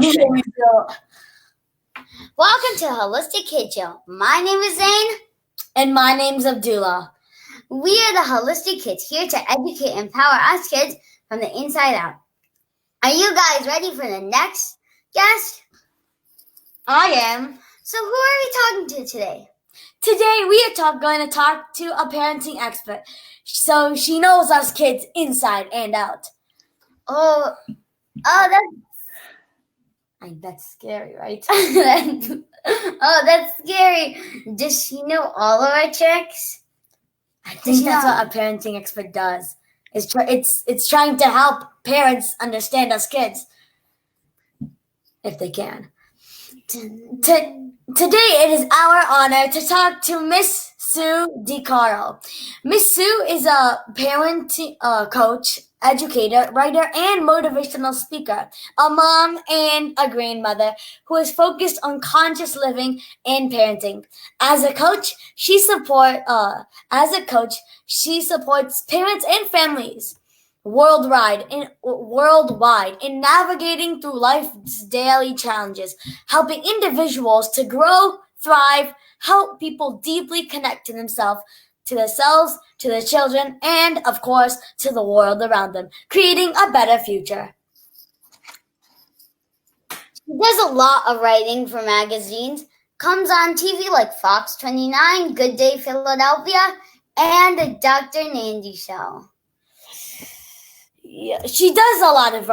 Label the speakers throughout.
Speaker 1: Yeah,
Speaker 2: things.
Speaker 1: we do.
Speaker 3: Welcome to Holistic Kid Show. My name is Zane.
Speaker 1: And my name's Abdullah.
Speaker 3: We are the Holistic Kids, here to educate and empower us kids from the inside out. Are you guys ready for the next guest?
Speaker 1: I am.
Speaker 3: So who are we talking to today?
Speaker 1: Today we are going to talk to a parenting expert, so she knows us kids inside and out.
Speaker 3: Oh,
Speaker 1: That's scary, right?
Speaker 3: that's scary. Does she know all of our tricks?
Speaker 1: I think that's what a parenting expert does. It's trying to help parents understand us kids, if they can. Today it is our honor to talk to Miss Sue DeCaro. Miss Sue is a parent coach, educator, writer, and motivational speaker, a mom and a grandmother who is focused on conscious living and parenting. As a coach, she supports parents and families worldwide in navigating through life's daily challenges, helping individuals to grow, thrive, help people deeply connect to themselves, to their children, and, of course, to the world around them, creating a better future.
Speaker 3: She does a lot of writing for magazines, comes on TV like Fox 29, Good Day Philadelphia, and The Dr. Nandy Show.
Speaker 1: Yeah, she does a lot of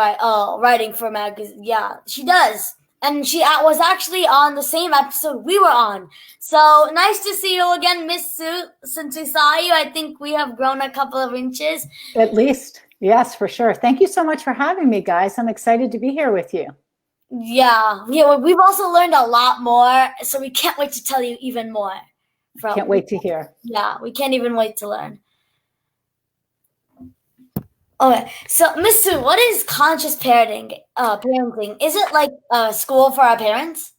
Speaker 1: writing for magazines. Yeah, she does. And she was actually on the same episode we were on. So nice to see you again, Miss Sue. Since we saw you, I think we have grown a couple of inches.
Speaker 2: At least. Yes, for sure. Thank you so much for having me, guys. I'm excited to be here with you.
Speaker 1: Yeah, we've also learned a lot more, so we can't wait to tell you even more.
Speaker 2: Can't wait to hear.
Speaker 1: Yeah, we can't even wait to learn. Okay, so Miss Sue, what is conscious parenting? Is it like a school for our parents?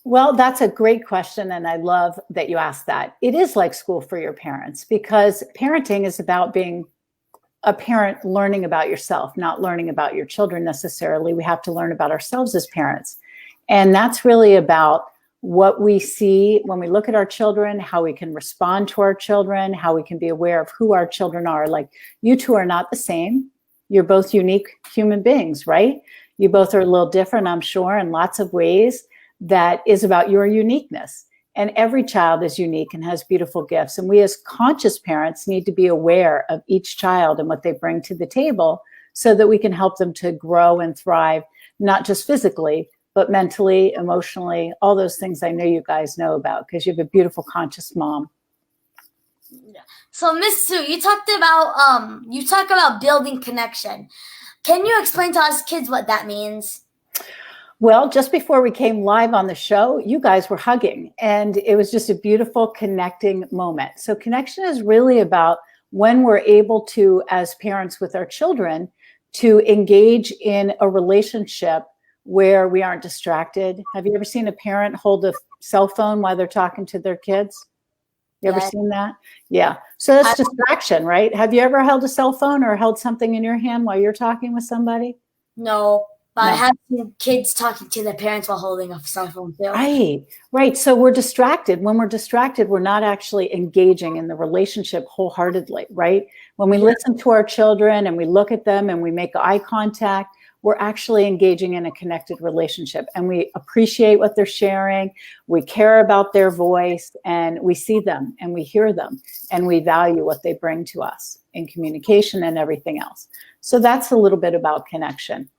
Speaker 2: Well, that's a great question, and I love that you asked that. It is like school for your parents, because parenting is about being a parent, learning about yourself, not learning about your children necessarily. We have to learn about ourselves as parents. And that's really about what we see when we look at our children, how we can respond to our children, how we can be aware of who our children are. Like, you two are not the same. You're both unique human beings, right? You both are a little different, I'm sure, in lots of ways. That is about your uniqueness. And every child is unique and has beautiful gifts. And we as conscious parents need to be aware of each child and what they bring to the table so that we can help them to grow and thrive, not just physically, but mentally, emotionally, all those things I know you guys know about, because you have a beautiful, conscious mom.
Speaker 1: So, Miss Sue, you talk about building connection. Can you explain to us kids what that means?
Speaker 2: Well, just before we came live on the show, you guys were hugging, and it was just a beautiful connecting moment. So connection is really about when we're able to, as parents with our children, to engage in a relationship where we aren't distracted. Have you ever seen a parent hold a cell phone while they're talking to their kids? You ever seen that? Yeah. So that's distraction, right? Have you ever held a cell phone or held something in your hand while you're talking with somebody?
Speaker 1: No, but I have seen kids talking to their parents while holding a cell phone too.
Speaker 2: Right. So we're distracted. When we're distracted, we're not actually engaging in the relationship wholeheartedly, right? When we listen to our children and we look at them and we make eye contact, we're actually engaging in a connected relationship, and we appreciate what they're sharing. We care about their voice, and we see them and we hear them, and we value what they bring to us in communication and everything else. So that's a little bit about connection.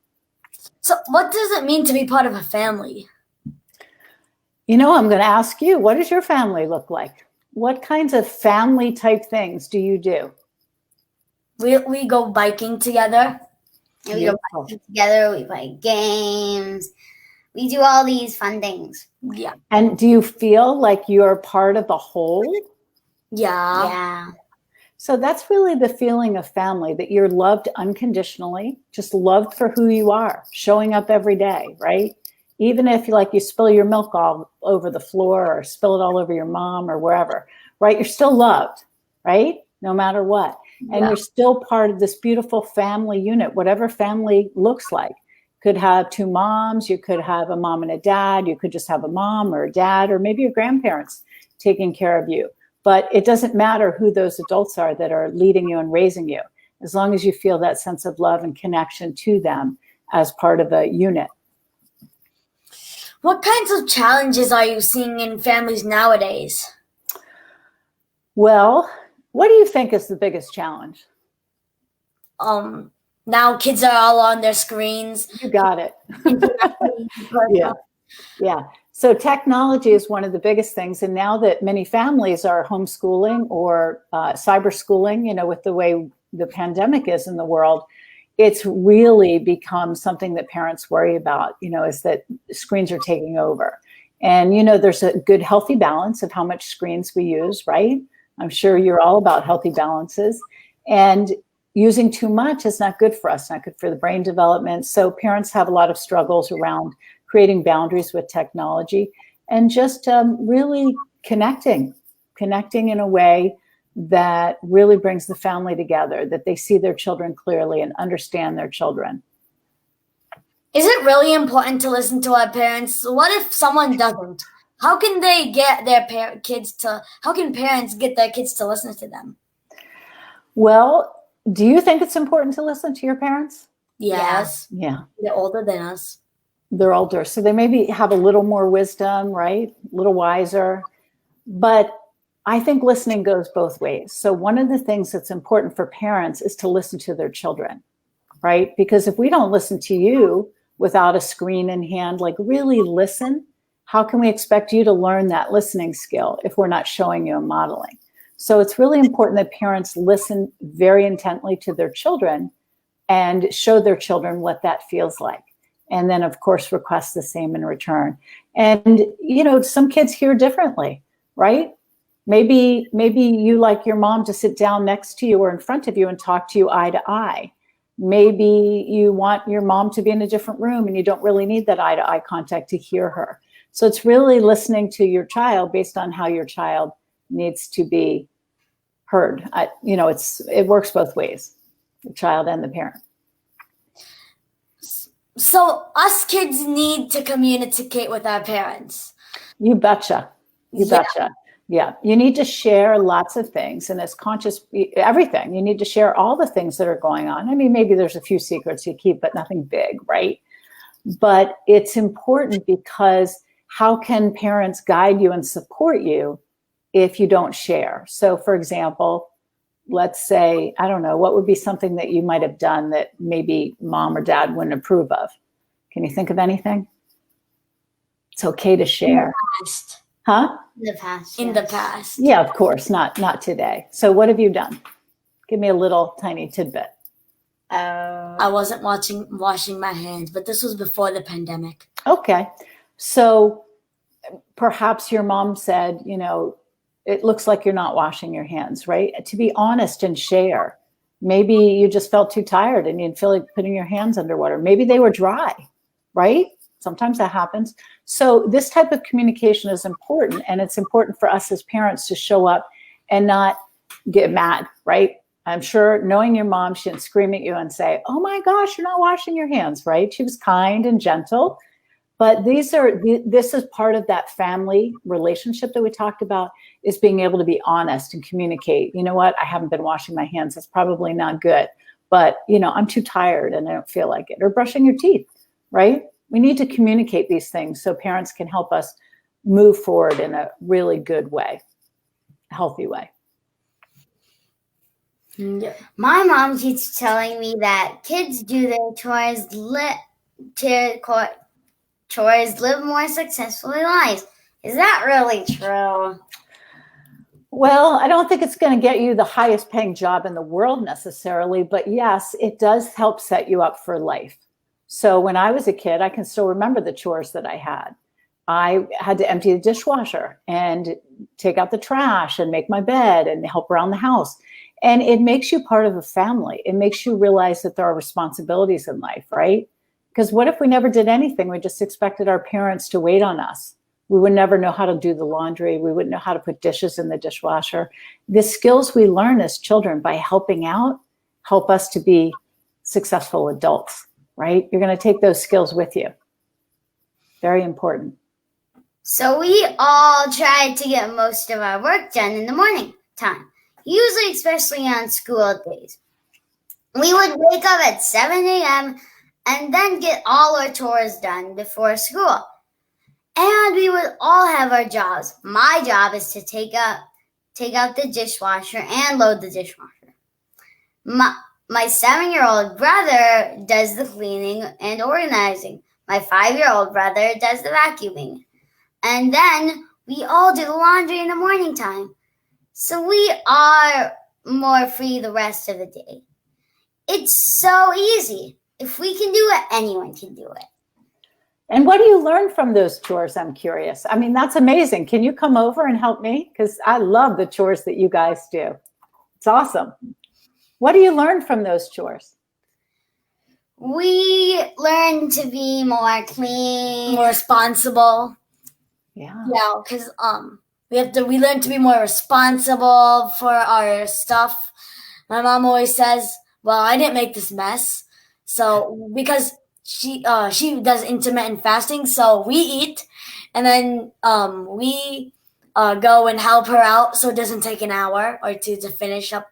Speaker 1: So what does it mean to be part of a family?
Speaker 2: I'm going to ask you, what does your family look like? What kinds of family type things do you do?
Speaker 1: We go biking together.
Speaker 3: And we go biking together, we play games. We do all these fun things.
Speaker 1: Yeah.
Speaker 2: And do you feel like you're part of the whole?
Speaker 1: Yeah.
Speaker 2: So that's really the feeling of family, that you're loved unconditionally, just loved for who you are, showing up every day, right? Even if you spill your milk all over the floor or spill it all over your mom or wherever, right? You're still loved, right? No matter what. And you're still part of this beautiful family unit, whatever family looks like, Could have two moms, you could have a mom and a dad, you could just have a mom or a dad, or maybe your grandparents taking care of you. But it doesn't matter who those adults are that are leading you and raising you, as long as you feel that sense of love and connection to them as part of a unit.
Speaker 1: What kinds of challenges are you seeing in families nowadays?
Speaker 2: Well, what do you think is the biggest challenge?
Speaker 1: Now kids are all on their screens.
Speaker 2: You got it. Yeah. So technology is one of the biggest things. And now that many families are homeschooling or cyber schooling, with the way the pandemic is in the world, it's really become something that parents worry about, is that screens are taking over. And, there's a good healthy balance of how much screens we use, right? I'm sure you're all about healthy balances. And using too much is not good for us, not good for the brain development. So parents have a lot of struggles around creating boundaries with technology and just really connecting in a way that really brings the family together, that they see their children clearly and understand their children.
Speaker 1: Is it really important to listen to our parents? What if someone doesn't? How can they get their how can parents get their kids to listen to them?
Speaker 2: Well, do you think it's important to listen to your parents?
Speaker 1: Yes.
Speaker 2: Yeah.
Speaker 1: They're older than us.
Speaker 2: They're older, so they maybe have a little more wisdom, right? A little wiser. But I think listening goes both ways. So one of the things that's important for parents is to listen to their children, right? Because if we don't listen to you without a screen in hand, like really listen, how can we expect you to learn that listening skill if we're not showing you and modeling? So it's really important that parents listen very intently to their children and show their children what that feels like. And then, of course, request the same in return. And, some kids hear differently, right? Maybe you like your mom to sit down next to you or in front of you and talk to you eye to eye. Maybe you want your mom to be in a different room and you don't really need that eye to eye contact to hear her. So it's really listening to your child based on how your child needs to be heard. It works both ways, the child and the parent.
Speaker 1: So us kids need to communicate with our parents.
Speaker 2: You betcha. Yeah. You need to share lots of things, and as conscious, everything. You need to share all the things that are going on. I mean, maybe there's a few secrets you keep, but nothing big, right? But it's important because how can parents guide you and support you if you don't share? So for example, let's say, I don't know, what would be something that you might have done that maybe mom or dad wouldn't approve of? Can you think of anything? It's okay to share. Huh?
Speaker 3: In the past.
Speaker 1: In the past.
Speaker 2: Yeah, of course, not today. So what have you done? Give me a little tiny tidbit.
Speaker 1: I wasn't washing my hands, but this was before the pandemic.
Speaker 2: Okay. So perhaps your mom said, it looks like you're not washing your hands, right? To be honest and share. Maybe you just felt too tired and you didn't feel like putting your hands under water. Maybe they were dry, right? Sometimes that happens. So this type of communication is important, and it's important for us as parents to show up and not get mad, right? I'm sure knowing your mom, she didn't scream at you and say, oh my gosh, you're not washing your hands, right? She was kind and gentle. But this is part of that family relationship that we talked about, is being able to be honest and communicate. You know what? I haven't been washing my hands. That's probably not good. But, I'm too tired and I don't feel like it. Or brushing your teeth, right? We need to communicate these things so parents can help us move forward in a really good way, healthy way.
Speaker 1: Yeah.
Speaker 3: My mom keeps telling me that kids do their chores, live more successful lives. Is that really true?
Speaker 2: Well, I don't think it's going to get you the highest paying job in the world necessarily, but yes, it does help set you up for life. So when I was a kid, I can still remember the chores that I had. I had to empty the dishwasher and take out the trash and make my bed and help around the house. And it makes you part of a family. It makes you realize that there are responsibilities in life, right? Because what if we never did anything? We just expected our parents to wait on us. We would never know how to do the laundry. We wouldn't know how to put dishes in the dishwasher. The skills we learn as children by helping out help us to be successful adults. right? You're going to take those skills with you. Very important.
Speaker 3: So we all try to get most of our work done in the morning time, usually especially on school days. We would wake up at 7 a.m. and then get all our chores done before school. And we would all have our jobs. My job is to take out the dishwasher and load the dishwasher. My 7-year-old brother does the cleaning and organizing. My 5-year-old brother does the vacuuming. And then we all do the laundry in the morning time. So we are more free the rest of the day. It's so easy. If we can do it, anyone can do it.
Speaker 2: And what do you learn from those chores? I'm curious. I mean, that's amazing. Can you come over and help me? Because I love the chores that you guys do. It's awesome. What do you learn from those chores?
Speaker 3: We learn to be more clean,
Speaker 1: More responsible.
Speaker 2: Yeah.
Speaker 1: Yeah, because we learn to be more responsible for our stuff. My mom always says, "Well, I didn't make this mess," so because she does intermittent fasting, so we eat, and then we go and help her out, so it doesn't take an hour or two to finish up,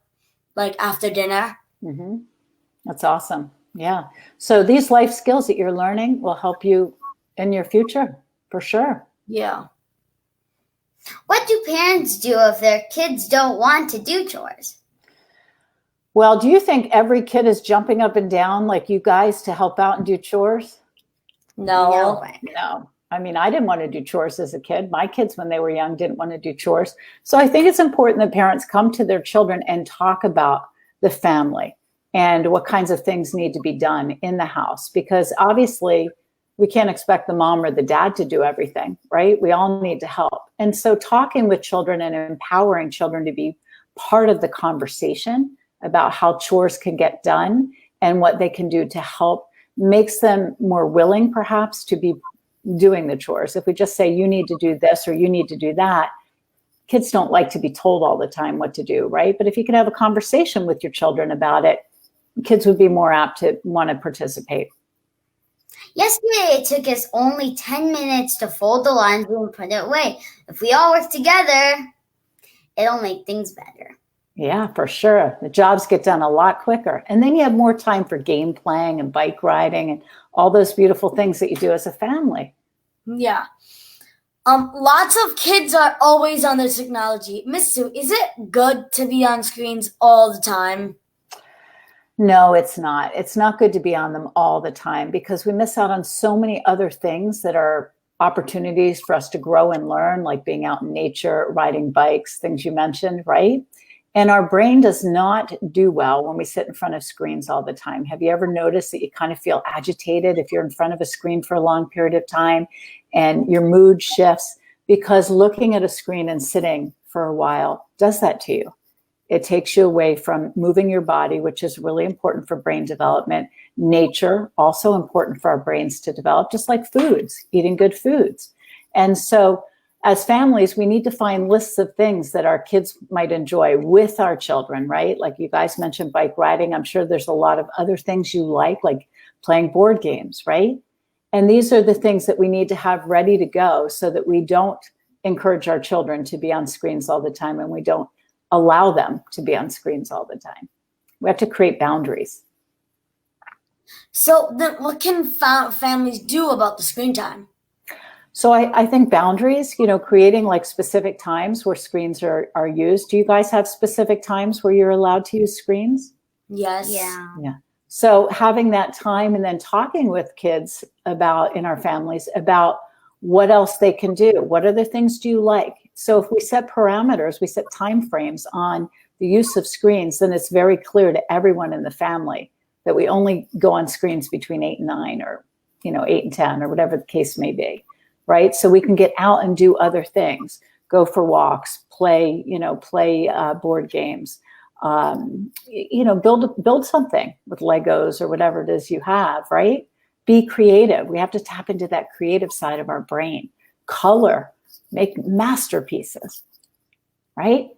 Speaker 1: like after dinner.
Speaker 2: Mm-hmm. That's awesome. Yeah. So these life skills that you're learning will help you in your future, for sure.
Speaker 1: Yeah.
Speaker 3: What do parents do if their kids don't want to do chores?
Speaker 2: Well, do you think every kid is jumping up and down like you guys to help out and do chores?
Speaker 1: No.
Speaker 2: No. I mean, I didn't want to do chores as a kid. My kids, when they were young, didn't want to do chores. So I think it's important that parents come to their children and talk about the family and what kinds of things need to be done in the house, because obviously we can't expect the mom or the dad to do everything, right? We all need to help. And so talking with children and empowering children to be part of the conversation about how chores can get done and what they can do to help makes them more willing, perhaps, to be doing the chores. If we just say, you need to do this or you need to do that, kids don't like to be told all the time what to do, right? But if you can have a conversation with your children about it, kids would be more apt to want to participate.
Speaker 3: Yesterday, it took us only 10 minutes to fold the laundry and put it away. If we all work together, it'll make things better.
Speaker 2: Yeah, for sure. The jobs get done a lot quicker. And then you have more time for game playing and bike riding and all those beautiful things that you do as a family.
Speaker 1: Yeah. Lots of kids are always on their technology. Miss Sue, is it good to be on screens all the time?
Speaker 2: No, it's not. It's not good to be on them all the time because we miss out on so many other things that are opportunities for us to grow and learn, like being out in nature, riding bikes, things you mentioned, right? And our brain does not do well when we sit in front of screens all the time. Have you ever noticed that you kind of feel agitated if you're in front of a screen for a long period of time and your mood shifts? Because looking at a screen and sitting for a while does that to you. It takes you away from moving your body, which is really important for brain development. Nature, also important for our brains to develop, just like foods, eating good foods. And so as families, we need to find lists of things that our kids might enjoy with our children, right? Like you guys mentioned bike riding. I'm sure there's a lot of other things you like playing board games, right? And these are the things that we need to have ready to go so that we don't encourage our children to be on screens all the time and we don't allow them to be on screens all the time. We have to create boundaries.
Speaker 1: So then what can families do about the screen time?
Speaker 2: So I think boundaries, creating like specific times where screens are used. Do you guys have specific times where you're allowed to use screens?
Speaker 1: Yes.
Speaker 2: Yeah. So having that time and then talking with kids in our families about what else they can do. What other things do you like? So if we set parameters, we set time frames on the use of screens, then it's very clear to everyone in the family that we only go on screens between 8 and 9 or, 8 and 10 or whatever the case may be. Right? So we can get out and do other things, go for walks, play board games, build something with Legos or whatever it is you have, right? Be creative. We have to tap into that creative side of our brain. Color, make masterpieces, right?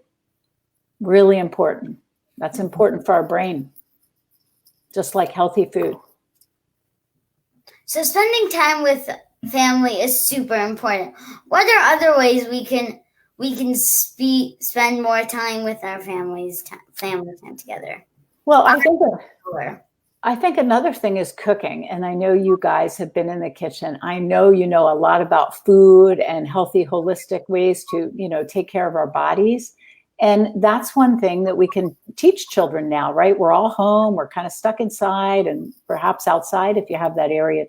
Speaker 2: Really important. That's important for our brain, just like healthy food.
Speaker 3: So spending time with family is super important. What are other ways we can spend more time with our family time together?
Speaker 2: Well,
Speaker 3: Sure.
Speaker 2: I think another thing is cooking. And I know you guys have been in the kitchen. I know you know a lot about food and healthy, holistic ways to, take care of our bodies. And that's one thing that we can teach children now, right? We're all home, we're kind of stuck inside and perhaps outside if you have that area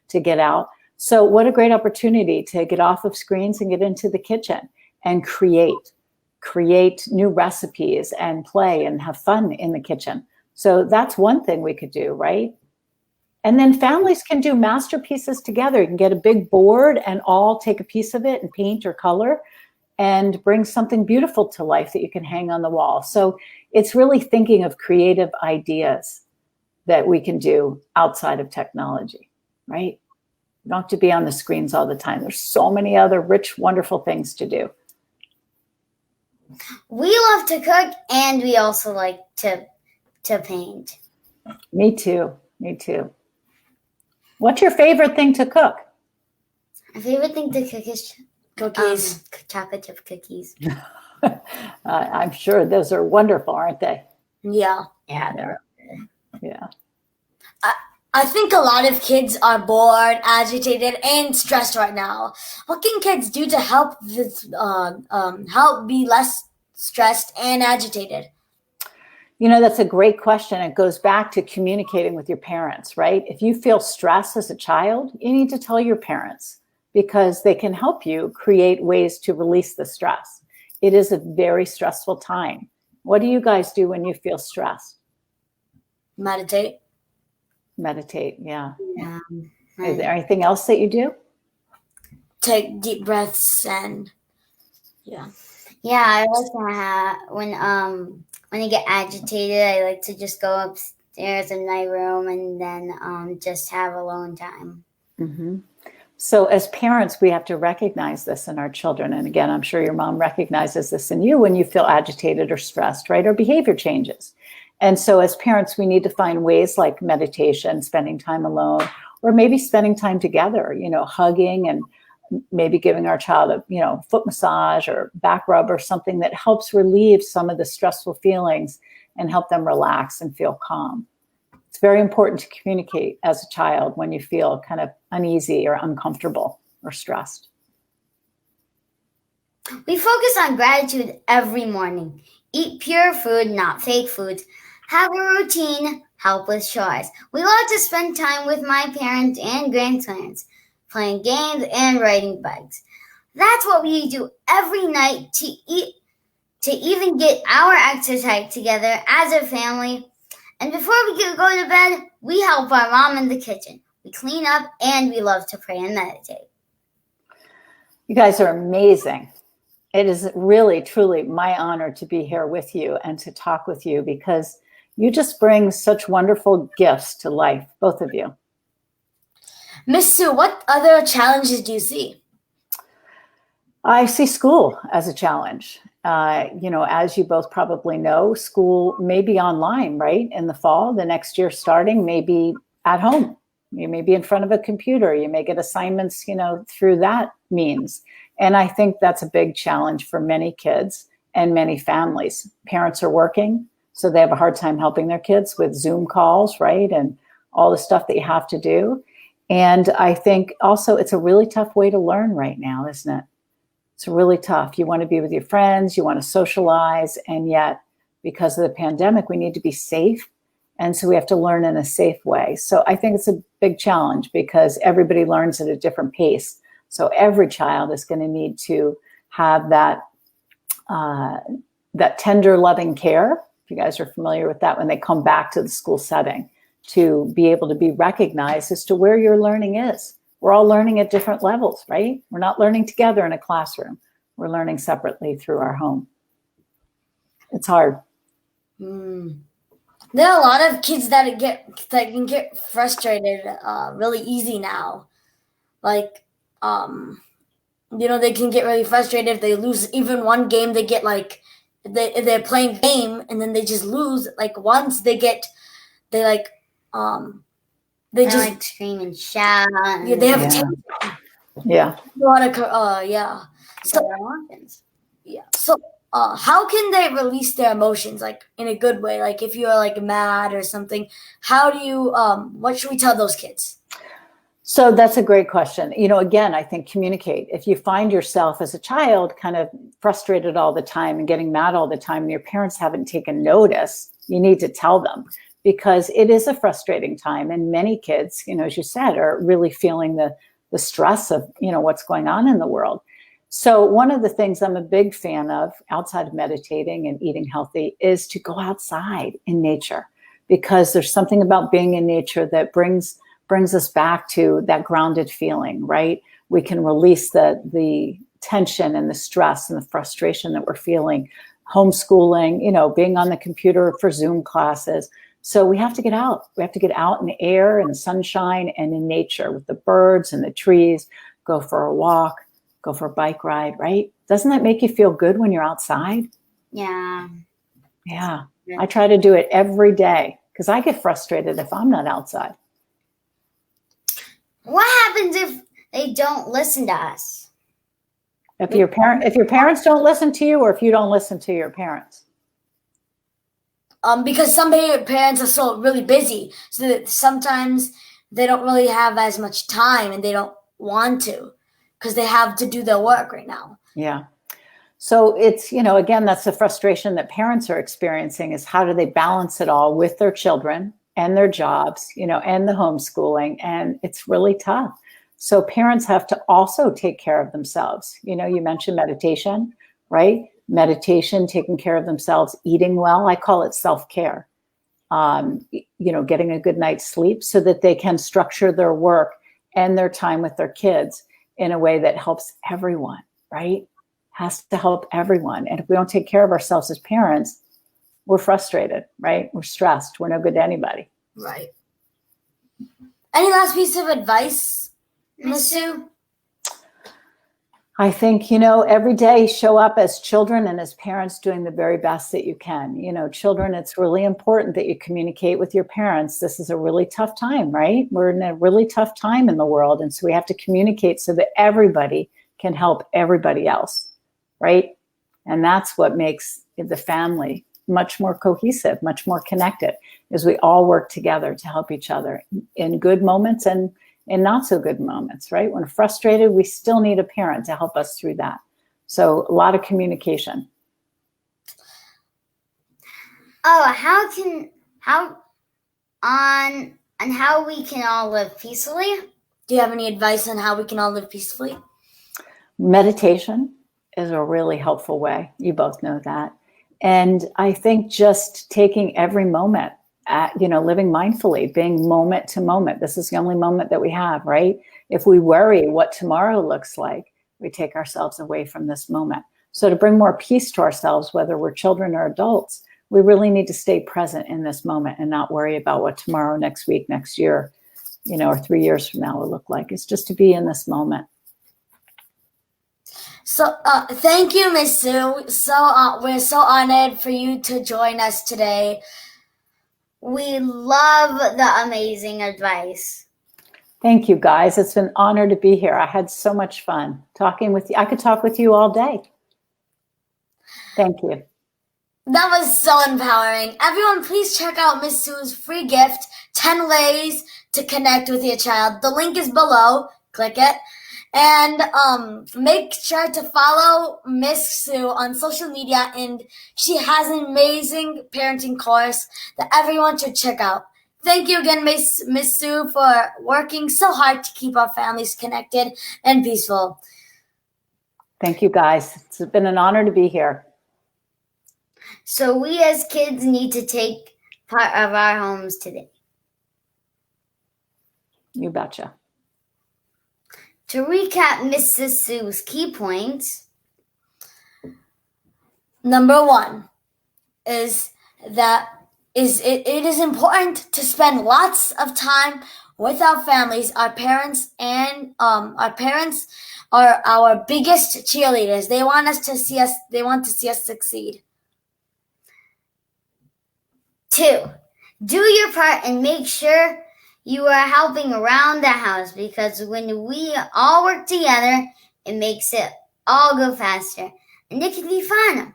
Speaker 2: to get out. So what a great opportunity to get off of screens and get into the kitchen and create new recipes and play and have fun in the kitchen. So that's one thing we could do, right? And then families can do masterpieces together. You can get a big board and all take a piece of it and paint or color and bring something beautiful to life that you can hang on the wall. So it's really thinking of creative ideas that we can do outside of technology, right? You don't have to be on the screens all the time. There's so many other rich, wonderful things to do.
Speaker 3: We love to cook, and we also like to paint.
Speaker 2: Me too. What's your favorite thing to cook?
Speaker 3: My favorite thing to cook is
Speaker 1: Cookies.
Speaker 3: Chocolate chip cookies.
Speaker 2: I'm sure those are wonderful, aren't they?
Speaker 1: Yeah.
Speaker 3: Yeah.
Speaker 2: Yeah.
Speaker 1: I think a lot of kids are bored, agitated, and stressed right now. What can kids do to help help be less stressed and agitated?
Speaker 2: That's a great question. It goes back to communicating with your parents, right? If you feel stress as a child, you need to tell your parents because they can help you create ways to release the stress. It is a very stressful time. What do you guys do when you feel stressed?
Speaker 1: Meditate.
Speaker 2: Meditate, yeah.
Speaker 3: Yeah.
Speaker 2: Is there anything else that you do?
Speaker 1: Take deep breaths and yeah.
Speaker 3: Yeah, I like to have when I get agitated, I like to just go upstairs in my room and then just have alone time.
Speaker 2: Mm-hmm. So as parents, we have to recognize this in our children. And again, I'm sure your mom recognizes this in you when you feel agitated or stressed, right? Or behavior changes. And so as parents, we need to find ways like meditation, spending time alone, or maybe spending time together, hugging and maybe giving our child a, foot massage or back rub or something that helps relieve some of the stressful feelings and help them relax and feel calm. It's very important to communicate as a child when you feel kind of uneasy or uncomfortable or stressed.
Speaker 3: We focus on gratitude every morning. Eat pure food, not fake foods. Have a routine. Help with chores. We love to spend time with my parents and grandparents, playing games and riding bikes. That's what we do every night to even get our exercise together as a family. And before we go to bed, we help our mom in the kitchen. We clean up and we love to pray and meditate.
Speaker 2: You guys are amazing. It is really, truly my honor to be here with you and to talk with you because you just bring such wonderful gifts to life, both of you.
Speaker 1: Miss Sue, what other challenges do you see?
Speaker 2: I see school as a challenge. As you both probably know, school may be online, right? In the fall, the next year starting, maybe at home. You may be in front of a computer. You may get assignments, through that means. And I think that's a big challenge for many kids and many families. Parents are working, so they have a hard time helping their kids with Zoom calls, right? And all the stuff that you have to do. And I think also it's a really tough way to learn right now, isn't it? It's really tough. You want to be with your friends, you want to socialize, and yet because of the pandemic, we need to be safe. And so we have to learn in a safe way. So I think it's a big challenge because everybody learns at a different pace. So every child is going to need to have that tender, loving care. If you guys are familiar with that, when they come back to the school setting, to be able to be recognized as to where your learning is. We're all learning at different levels, right? We're not learning together in a classroom. We're learning separately through our home. It's hard.
Speaker 1: There are a lot of kids that can get frustrated really easy now. Like, they can get really frustrated if they lose even one game. They get they're playing game and then they just lose. Like once they They
Speaker 3: They
Speaker 1: just
Speaker 3: like scream and shout.
Speaker 1: yeah, they have
Speaker 2: Yeah.
Speaker 1: taste.
Speaker 2: Yeah.
Speaker 1: Yeah.
Speaker 3: So
Speaker 1: So
Speaker 3: their organs.
Speaker 1: yeah. So how can they release their emotions like in a good way? Like if you're like mad or something, how do you what should we tell those kids?
Speaker 2: So that's a great question. Again, I think communicate. If you find yourself as a child kind of frustrated all the time and getting mad all the time, and your parents haven't taken notice, you need to tell them, because it is a frustrating time. And many kids, as you said, are really feeling the stress of, what's going on in the world. So one of the things I'm a big fan of outside of meditating and eating healthy is to go outside in nature, because there's something about being in nature that brings us back to that grounded feeling, right? We can release the tension and the stress and the frustration that we're feeling. Homeschooling, being on the computer for Zoom classes. So we have to get out. We have to get out in the air and sunshine and in nature with the birds and the trees, go for a walk, go for a bike ride, right? Doesn't that make you feel good when you're outside?
Speaker 3: Yeah.
Speaker 2: Yeah. I try to do it every day because I get frustrated if I'm not outside.
Speaker 3: What happens if they don't listen to us?
Speaker 2: If your parents don't listen to you, or if you don't listen to your parents?
Speaker 1: Because some parents are so really busy, so that sometimes they don't really have as much time and they don't want to because they have to do their work right now.
Speaker 2: Yeah. So it's, again, that's the frustration that parents are experiencing, is how do they balance it all with their children and their jobs, and the homeschooling. And it's really tough. So parents have to also take care of themselves. You mentioned meditation, right? Meditation, taking care of themselves, eating well. I call it self-care. Getting a good night's sleep so that they can structure their work and their time with their kids in a way that helps everyone, right? Has to help everyone. And if we don't take care of ourselves as parents, we're frustrated, right? We're stressed. We're no good to anybody.
Speaker 1: Right. Any last piece of advice, Miss Sue?
Speaker 2: I think, every day show up as children and as parents doing the very best that you can. Children, it's really important that you communicate with your parents. This is a really tough time, right? We're in a really tough time in the world. And so we have to communicate so that everybody can help everybody else, right? And that's what makes the family much more cohesive, much more connected, is we all work together to help each other in good moments and in not so good moments, right? When we're frustrated, we still need a parent to help us through that. So a lot of communication.
Speaker 3: Oh, how we can all live peacefully?
Speaker 1: Do you have any advice on how we can all live peacefully?
Speaker 2: Meditation is a really helpful way. You both know that. And I think just taking every moment, living mindfully, being moment to moment. This is the only moment that we have, right? If we worry what tomorrow looks like, we take ourselves away from this moment. So to bring more peace to ourselves, whether we're children or adults, we really need to stay present in this moment and not worry about what tomorrow, next week, next year, or 3 years from now will look like. It's just to be in this moment.
Speaker 1: So thank you, Miss Sue. So we're so honored for you to join us today.
Speaker 3: We love the amazing advice.
Speaker 2: Thank you, guys. It's an honor to be here. I had so much fun talking with you. I could talk with you all day. Thank you.
Speaker 1: That was so empowering. Everyone, please check out Miss Sue's free gift, 10 Ways to Connect with Your Child. The link is below. Click it. And make sure to follow Miss Sue on social media. And she has an amazing parenting course that everyone should check out. Thank you again, Miss Sue, for working so hard to keep our families connected and peaceful.
Speaker 2: Thank you, guys. It's been an honor to be here.
Speaker 3: So we as kids need to take part of our homes today.
Speaker 2: You betcha.
Speaker 3: To recap Mrs. Sue's key points.
Speaker 1: Number 1 is that it is important to spend lots of time with our families. Our parents are our biggest cheerleaders. They want to see us succeed. 2, do your part and make sure
Speaker 3: you are helping around the house, because when we all work together, it makes it all go faster, and it can be fun.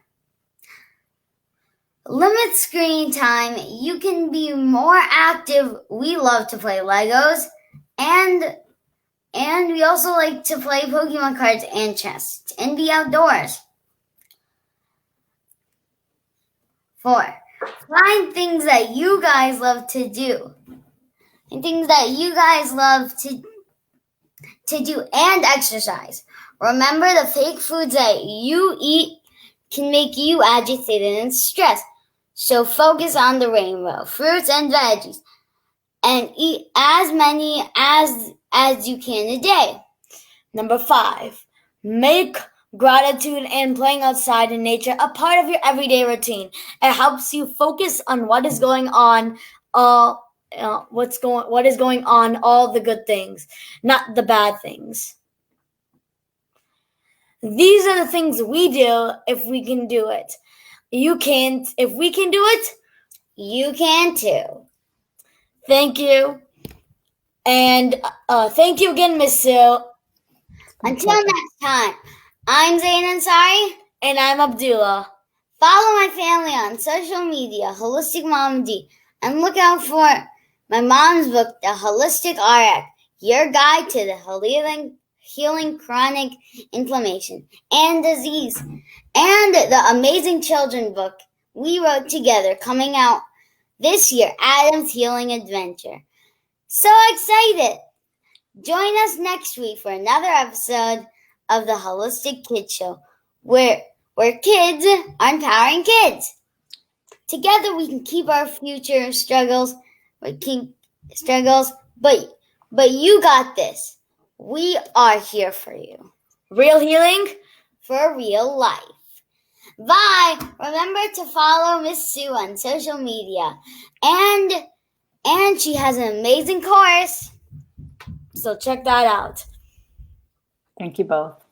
Speaker 3: Limit screen time. You can be more active. We love to play Legos, and we also like to play Pokemon cards and chess and be outdoors. 4. Find things that you guys love to do. And things that you guys love to do and exercise. Remember, the fake foods that you eat can make you agitated and stressed. So focus on the rainbow, fruits and veggies, and eat as many as you can a day.
Speaker 1: Number 5, make gratitude and playing outside in nature a part of your everyday routine. It helps you focus on what is going on, all the good things, not the bad things. These are the things we do if we can do it. You can't. If we can do it,
Speaker 3: you can too.
Speaker 1: Thank you. And thank you again, Miss Sue.
Speaker 3: Until next time, I'm Zayn Ansari.
Speaker 1: And I'm Abdullah.
Speaker 3: Follow my family on social media, Holistic Mom D, and look out for my mom's book, The Holistic RX, your guide to the healing chronic inflammation and disease, and the Amazing Children book we wrote together, coming out this year, Adam's Healing Adventure. So excited! Join us next week for another episode of the Holistic Kids Show, where kids are empowering kids. Together we can keep our future struggles, but you got this. We are here for you.
Speaker 1: Real healing
Speaker 3: for real life. Bye. Remember to follow Miss Sue on social media. And she has an amazing course.
Speaker 1: So check that out.
Speaker 2: Thank you both.